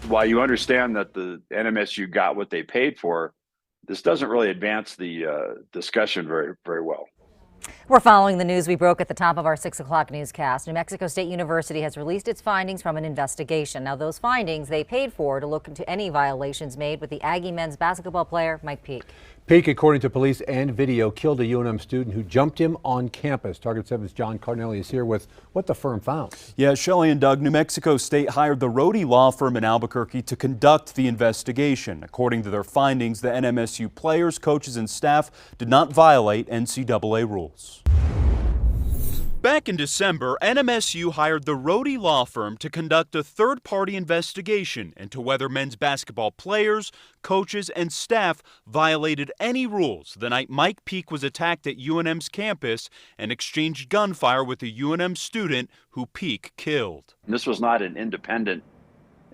While you understand that the NMSU got what they paid for, this doesn't really advance the discussion very well. We're following the news we broke at the top of our 6 o'clock newscast. New Mexico State University has released its findings from an investigation. Now, those findings they paid for to look into any violations made with the Aggie men's basketball player, Mike Peake. Peake, according to police and video, killed a UNM student who jumped him on campus. Target 7's John Cardinelli is here with what the firm found. Yeah, Shelley and Doug, New Mexico State hired the Rohde Law Firm in Albuquerque to conduct the investigation. According to their findings, the NMSU players, coaches, and staff did not violate NCAA rules. Back in December, NMSU hired the Rohde Law Firm to conduct a third-party investigation into whether men's basketball players, coaches, and staff violated any rules the night Mike Peake was attacked at UNM's campus and exchanged gunfire with a UNM student who Peake killed. This was not an independent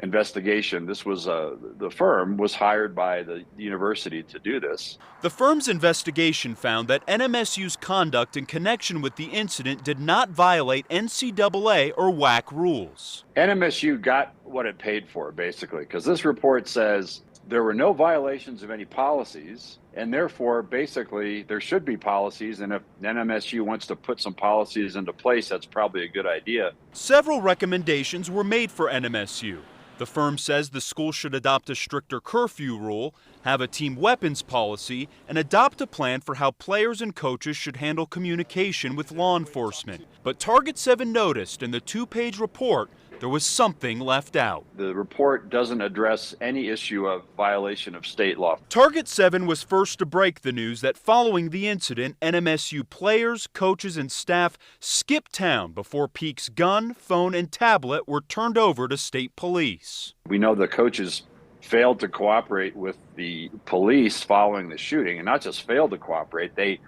investigation. This was the firm was hired by the university to do this. The firm's investigation found that NMSU's conduct in connection with the incident did not violate NCAA or WAC rules. NMSU got what it paid for, basically, because this report says there were no violations of any policies, and therefore, basically, there should be policies, and if NMSU wants to put some policies into place, that's probably a good idea. Several recommendations were made for NMSU. The firm says the school should adopt a stricter curfew rule, have a team weapons policy, and adopt a plan for how players and coaches should handle communication with law enforcement. But Target 7 noticed in the two-page report there was something left out. The report doesn't address any issue of violation of state law. Target 7 was first to break the news that following the incident, NMSU players, coaches, and staff skipped town before Peake's gun, phone, and tablet were turned over to state police. We know the coaches failed to cooperate with the police following the shooting, and not just failed to cooperate, they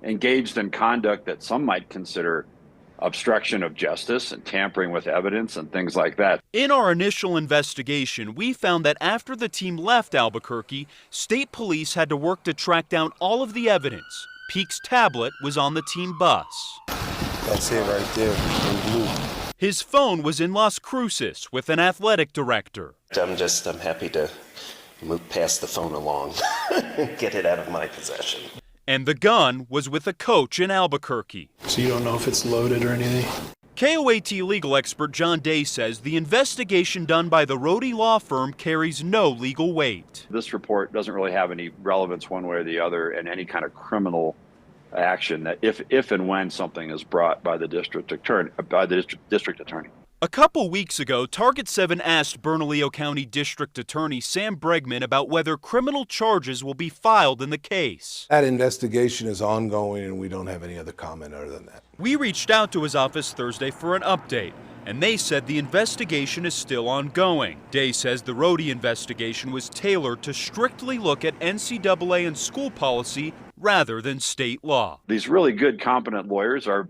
engaged in conduct that some might consider obstruction of justice and tampering with evidence and things like that. In our initial investigation, we found that after the team left Albuquerque, state police had to work to track down all of the evidence. Peake's tablet was on the team bus. That's it right there in blue. His phone was in Las Cruces with an athletic director. I'm happy to move past the phone along, get it out of my possession. And the gun was with a coach in Albuquerque. So you don't know if it's loaded or anything? KOAT legal expert John Day says the investigation done by the Rohde Law Firm carries no legal weight. This report doesn't really have any relevance one way or the other in any kind of criminal action that if and when something is brought by the district attorney. A couple weeks ago, Target 7 asked Bernalillo County District Attorney Sam Bregman about whether criminal charges will be filed in the case. That investigation is ongoing, and we don't have any other comment other than that. We reached out to his office Thursday for an update, and they said the investigation is still ongoing. Day says the Rohde investigation was tailored to strictly look at NCAA and school policy rather than state law. These really good, competent lawyers are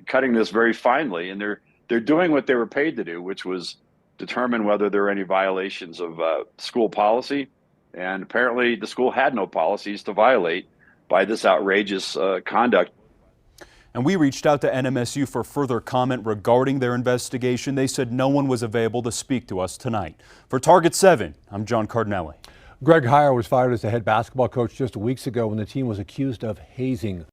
cutting this very finely, and they're doing what they were paid to do, which was determine whether there are any violations of school policy. And apparently the school had no policies to violate by this outrageous conduct. And we reached out to NMSU for further comment regarding their investigation. They said no one was available to speak to us tonight. For Target 7, I'm John Cardinelli. Greg Heiar was fired as the head basketball coach just weeks ago when the team was accused of hazing.